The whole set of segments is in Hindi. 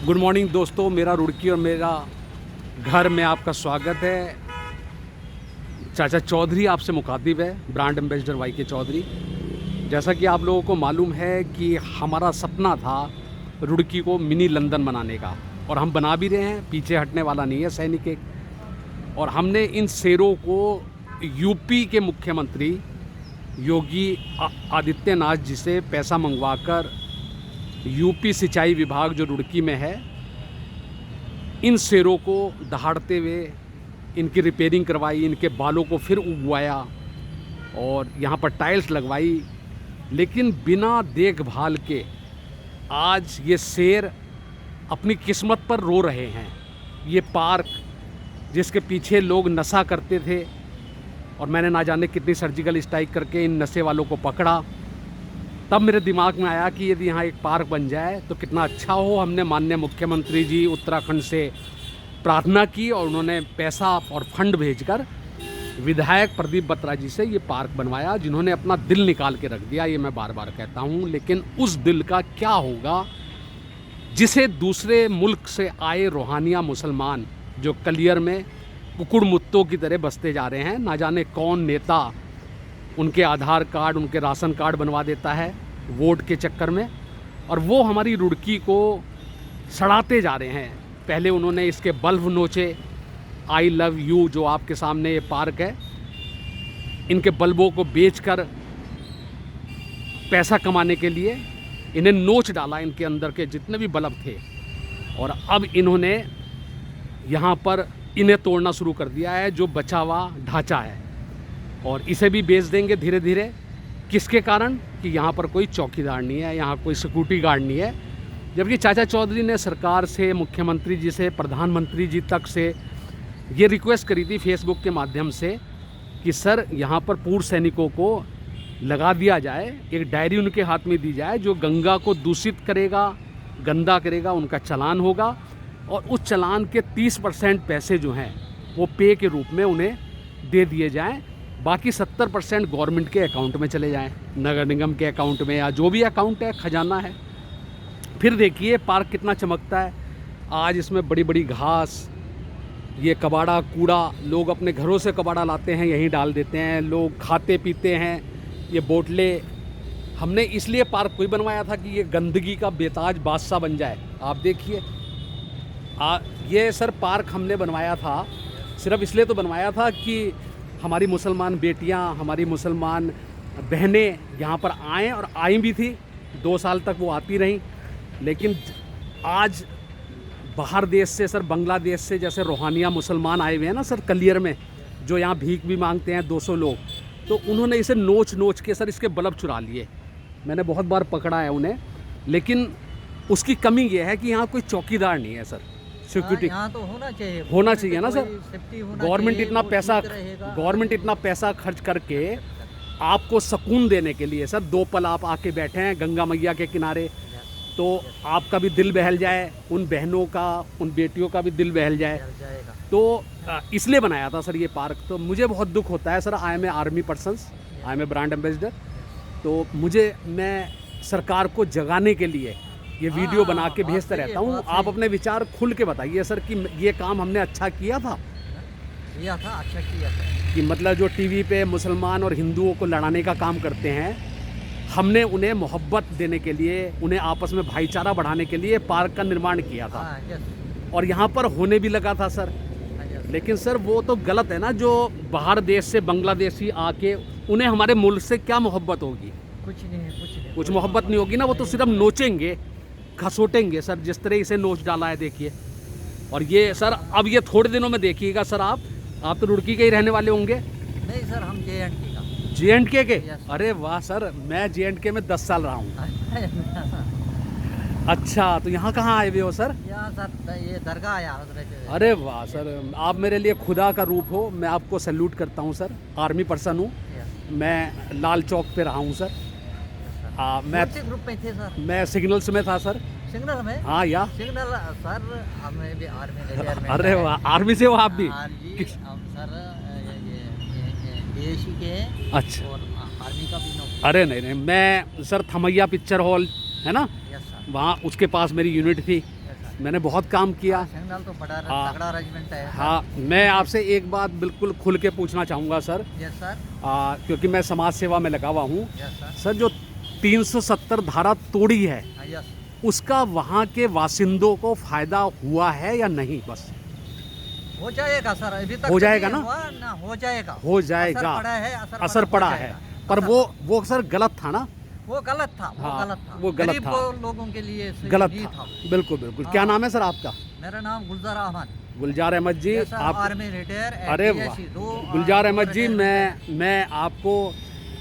गुड मॉर्निंग दोस्तों, मेरा रुड़की और मेरा घर में आपका स्वागत है। चाचा चौधरी आपसे मुखातिब है, ब्रांड एम्बेसडर वाई के चौधरी। जैसा कि आप लोगों को मालूम है कि हमारा सपना था रुड़की को मिनी लंदन बनाने का, और हम बना भी रहे हैं, पीछे हटने वाला नहीं है सैनिक एक। और हमने इन शेरों को यूपी के मुख्यमंत्री योगी आदित्यनाथ जी से पैसा मंगवाकर यूपी सिंचाई विभाग जो रुड़की में है, इन शेरों को दहाड़ते हुए इनकी रिपेयरिंग करवाई, इनके बालों को फिर उगवाया और यहाँ पर टाइल्स लगवाई। लेकिन बिना देखभाल के आज ये शेर अपनी किस्मत पर रो रहे हैं। ये पार्क जिसके पीछे लोग नशा करते थे, और मैंने ना जाने कितनी सर्जिकल स्ट्राइक करके इन नशे वालों को पकड़ा, तब मेरे दिमाग में आया कि यदि यहाँ एक पार्क बन जाए तो कितना अच्छा हो। हमने माननीय मुख्यमंत्री जी उत्तराखंड से प्रार्थना की और उन्होंने पैसा और फंड भेजकर विधायक प्रदीप बत्रा जी से ये पार्क बनवाया, जिन्होंने अपना दिल निकाल के रख दिया। ये मैं बार बार कहता हूँ, लेकिन उस दिल का क्या होगा जिसे दूसरे मुल्क से आए रोहानिया मुसलमान जो कलियर में कुकुड़ मुत्तों की तरह बसते जा रहे हैं। ना जाने कौन नेता उनके आधार कार्ड, उनके राशन कार्ड बनवा देता है वोट के चक्कर में, और वो हमारी रुड़की को सड़ाते जा रहे हैं। पहले उन्होंने इसके बल्ब नोचे, आई लव यू जो आपके सामने ये पार्क है, इनके बल्बों को बेचकर पैसा कमाने के लिए इन्हें नोच डाला, इनके अंदर के जितने भी बल्ब थे। और अब इन्होंने यहाँ पर इन्हें तोड़ना शुरू कर दिया है जो बचा हुआ ढांचा है, और इसे भी बेच देंगे धीरे धीरे। किसके कारण? कि यहाँ पर कोई चौकीदार नहीं है, यहाँ कोई सिक्योरिटी गार्ड नहीं है। जबकि चाचा चौधरी ने सरकार से, मुख्यमंत्री जी से, प्रधानमंत्री जी तक से ये रिक्वेस्ट करी थी फेसबुक के माध्यम से कि सर यहाँ पर पूर्व सैनिकों को लगा दिया जाए, एक डायरी उनके हाथ में दी जाए, जो गंगा को दूषित करेगा, गंदा करेगा, उनका चालान होगा, और उस चालान के 30% पैसे जो हैं वो पे के रूप में उन्हें दे दिए जाएं। बाकी 70% गवर्नमेंट के अकाउंट में चले जाएं, नगर निगम के अकाउंट में, या जो भी अकाउंट है, खजाना है। फिर देखिए पार्क कितना चमकता है। आज इसमें बड़ी बड़ी घास, ये कबाड़ा कूड़ा, लोग अपने घरों से कबाड़ा लाते हैं, यहीं डाल देते हैं, लोग खाते पीते हैं ये बोतलें। हमने इसलिए पार्क कोई बनवाया था कि ये गंदगी का बेताज बादशाह बन जाए। आप देखिए ये सर पार्क हमने बनवाया था, सिर्फ इसलिए तो बनवाया था कि हमारी मुसलमान बेटियां, हमारी मुसलमान बहनें यहाँ पर आएँ, और आई भी थी। 2 साल तक वो आती रहीं। लेकिन आज बाहर देश से सर, बांग्लादेश से जैसे रोहानिया मुसलमान आए हुए हैं ना सर कलियर में, जो यहाँ भीख भी मांगते हैं 200 लोग, तो उन्होंने इसे नोच नोच के सर इसके बल्ब चुरा लिए। मैंने बहुत बार पकड़ा है उन्हें, लेकिन उसकी कमी ये है कि यहाँ कोई चौकीदार नहीं है सर, सिक्योरिटी। यहाँ तो होना चाहिए ना सर। गवर्नमेंट इतना पैसा खर्च करके आपको सुकून देने के लिए सर 2 पल आप आके बैठे हैं गंगा मैया के किनारे, तो आपका भी दिल बहल जाए, उन बहनों का, उन बेटियों का भी दिल बहल जाए। तो इसलिए बनाया था सर ये पार्क। तो मुझे बहुत दुख होता है sir, I am a army persons, I am a brand ambassador, तो मैं सरकार को जगाने के लिए ये वीडियो बना के भेजता रहता हूँ। आप अपने विचार खुल के बताइए सर कि ये काम हमने अच्छा किया था, अच्छा किया था। कि मतलब जो टीवी पे मुसलमान और हिंदुओं को लड़ाने का काम करते हैं, हमने उन्हें मोहब्बत देने के लिए, उन्हें आपस में भाईचारा बढ़ाने के लिए पार्क का निर्माण किया था। और यहाँ पर होने भी लगा था सर। लेकिन सर वो तो गलत है ना, जो बाहर देश से बांग्लादेशी आके, उन्हें हमारे मुल्क से क्या मोहब्बत होगी? कुछ मोहब्बत नहीं होगी ना, वो तो सिर्फ नोचेंगे, खसोटेंगे सर, जिस तरह इसे नोच डाला है देखिए। और ये सर अब ये थोड़े दिनों में देखिएगा सर, आप तो रुड़की के ही रहने वाले होंगे। नहीं सर, हम जे.एंड.के के। अरे वाह सर, मैं जे.एंड.के में 10 साल रहा हूँ। अच्छा, तो यहाँ कहाँ आए हुए हो सर? यहाँ सर ये दरगाह आया। अरे वाह सर, आप मेरे लिए खुदा का रूप हो, मैं आपको सैल्यूट करता हूँ सर। आर्मी पर्सन हूँ मैं, लाल चौक पे रहा हूँ सर। मैं ग्रुप में थे सर? मैं सिग्नल्स में था सर। सिग्नल में? हाँ या सिग्नल सर, हमें भी आर्मी में। अरे वाह, आर्मी से हो आप भी? हम सर DAC के। अच्छा। और आर्मी का भी नौकरी। अरे नहीं, मैं सर थमैया पिक्चर हॉल है ना, यस सर। वहाँ उसके पास मेरी यूनिट थी। मैंने बहुत काम किया। सिग्नल तो बड़ा हाँ। तगड़ा अरेंजमेंट है। हाँ, मैं आपसे एक बात बिल्कुल खुल के पूछना चाहूँगा सर, यस सर। क्योंकि मैं समाज सेवा में लगा हुआ हूँ। Yes sir. सर, जो 370 धारा तोड़ी है, यस, उसका वहाँ के वासिंदों को फायदा हुआ है या नहीं? बस हो जाएगा सर, अभी तक हो जाएगा नहीं ना? हुआ ना, हो जाएगा। हो जाएगा। असर पड़ा है, असर हो पड़ा जाएगा। है, पर असर- वो सर गलत था ना? वो गलत था, वो हाँ, गलत था, वो गलत गरीब था। लोगों के लिए सही गलत नहीं था, बिल्कुल बिल्कुल। क्या हाँ। नाम है सर आपका? मेरा नाम गुलजार अहमद। गुलजार अहमद जी। यस सर, आप आर्मी रिटायर। अरे वाह, गुलजार अहमद जी, मैं आपको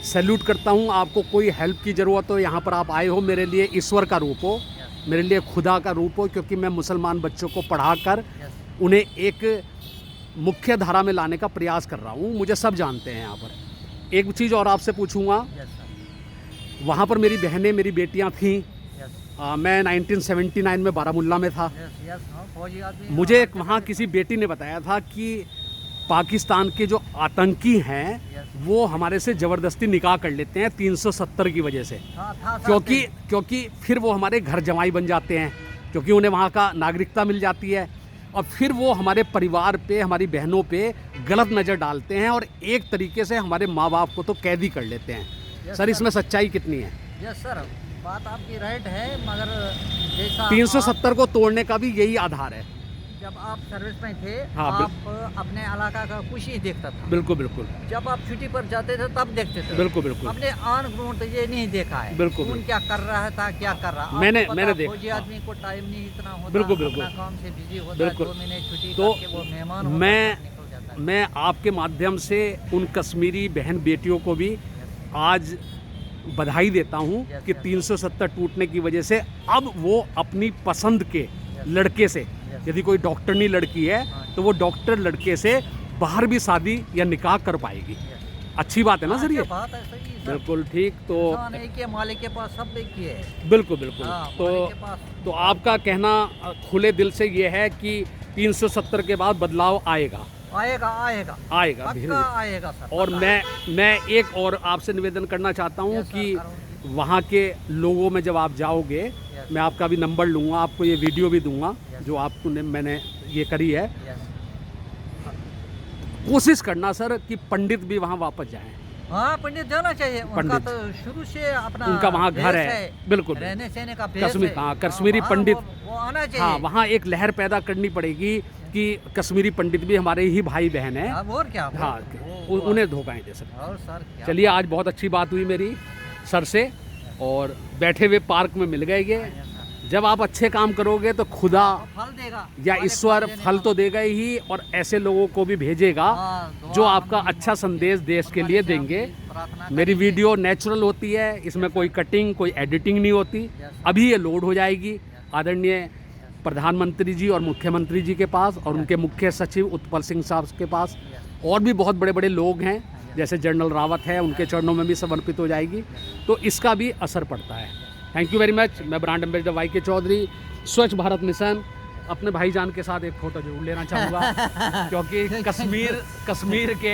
सैल्यूट करता हूँ। आपको कोई हेल्प की ज़रूरत हो, यहाँ पर आप आए हो, मेरे लिए ईश्वर का रूप हो, मेरे लिए खुदा का रूप हो, क्योंकि मैं मुसलमान बच्चों को पढ़ाकर उन्हें एक मुख्य धारा में लाने का प्रयास कर रहा हूँ। मुझे सब जानते हैं यहाँ पर। एक चीज़ और आपसे पूछूंगा, वहाँ पर मेरी बहनें, मेरी बेटियाँ थीं। मैं 1979 में बारामुल्ला में था। मुझे वहाँ किसी बेटी ने बताया था कि पाकिस्तान के जो आतंकी हैं वो हमारे से ज़बरदस्ती निकाह कर लेते हैं 370 की वजह से, क्योंकि फिर वो हमारे घर जमाई बन जाते हैं, क्योंकि उन्हें वहाँ का नागरिकता मिल जाती है, और फिर वो हमारे परिवार पे, हमारी बहनों पे गलत नज़र डालते हैं और एक तरीके से हमारे माँ बाप को तो कैदी कर लेते हैं। सर, इसमें सच्चाई कितनी है? यस सर, बात आपकी राइट है, मगर जैसा 370 को तोड़ने का भी यही आधार है। जब आप सर्विस में थे, हाँ, आप अपने इलाका का कुछ ही देखता था। बिल्कुल बिल्कुल। जब आप छुट्टी पर जाते थे तब देखते थे। बिल्कुल बिल्कुल। हमने ऑन ग्राउंड ये नहीं देखा है। बिल्कुल, कौन बिल्कुल। क्या कर रहा था, क्या कर रहा। मैंने आपको देखा। फौजी आदमी को टाइम नहीं इतना होता। बिल्कुल, बिल्कुल। अपना काम से बिजी होता। बिल्कुल। 2 महीने छुट्टी तो करके वो मेहमान होता, मैं सब निकल जाता है। मैं आपके माध्यम से उन कश्मीरी बहन बेटियों को भी आज बधाई देता हूं कि 370 टूटने की वजह से अब वो अपनी पसंद के लड़के से, यदि कोई डॉक्टरनी लड़की है तो वो डॉक्टर लड़के से बाहर भी शादी या निकाह कर पाएगी। अच्छी बात है ना सर? ये बात है, सही है सर। बिल्कुल ठीक। तो इंसान एक ही है, मालिक के पास सब एक ही है। बिल्कुल बिल्कुल। हाँ, मालिक के पास। तो आपका कहना खुले दिल से ये है कि 370 के बाद बदलाव आएगा? आएगा, आएगा, आएगा, पक्का धीरे-धीरे। आएगा सर। और पक्का। मैं एक और आपसे निवेदन करना चाहता हूँ यस सर, कि करो। वहाँ के लोगों में जब आप जाओगे, यस। मैं आपका भी नंबर लूँगा, आपको ये वीडियो भी दूंगा यस। जो मैंने ये करी है। यस। कोशिश करना सर कि पंडित भी वहाँ वापस जाएं। हाँ, पंडित जाना चाहिए। उनका पंडित। तो शुरू से अपना उनका वहाँ घर भेष है। बिल्कुल। रहने सहने का भेष कश्मीर, है। हाँ, कश्मीरी हाँ, पंडित। वो आना चाहिए। हाँ, वहाँ एक लहर पैदा करनी पड़ेगी कि कश्मीरी पंडित भी हमारे ही भाई बहन हैं। हाँ, और क्या। हाँ, उन्हें धोखा नहीं दे सकते। और सर क्या। चलिए, आज बहुत अच्छी बात हुई मेरी सर से, और बैठे हुए पार्क में मिल गए ये। जब आप अच्छे काम करोगे तो खुदा फल देगा या मालिक ईश्वर देने फल वाला। तो देगा ही, और ऐसे लोगों को भी भेजेगा हाँ, दुआ जो आपका हम अच्छा संदेश देश के लिए देंगे। प्रार्थना मेरी करेंगे। वीडियो नेचुरल होती है, इसमें कोई कटिंग, कोई एडिटिंग नहीं होती। Yes, अभी ये लोड हो जाएगी आदरणीय प्रधानमंत्री जी और मुख्यमंत्री जी के पास, और उनके मुख्य सचिव उत्पल सिंह साहब के पास, और भी बहुत बड़े बड़े लोग हैं जैसे जनरल रावत है, उनके चरणों में भी समर्पित हो जाएगी। तो इसका भी असर पड़ता है। Thank you very much. मैं ब्रांड एम्बेसडर वाई के चौधरी, स्वच्छ भारत मिशन, अपने भाईजान के साथ एक फ़ोटो जरूर लेना चाहूँगा क्योंकि कश्मीर के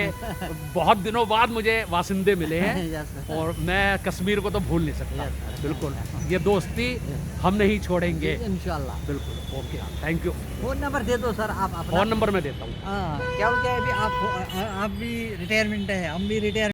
बहुत दिनों बाद मुझे वासिंदे मिले हैं, Yes, sir. और मैं कश्मीर को तो भूल नहीं सकता। Yes, sir. बिल्कुल, ये दोस्ती हम नहीं छोड़ेंगे। इंशाल्लाह। बिल्कुल, okay, thank you. Phone number दे दो सर आप अपना। फ़ोन नंबर मैं देता हूँ। हाँ, क्या बोलते हैं अभी आप भी रिटायरमेंट है, हम भी रिटायर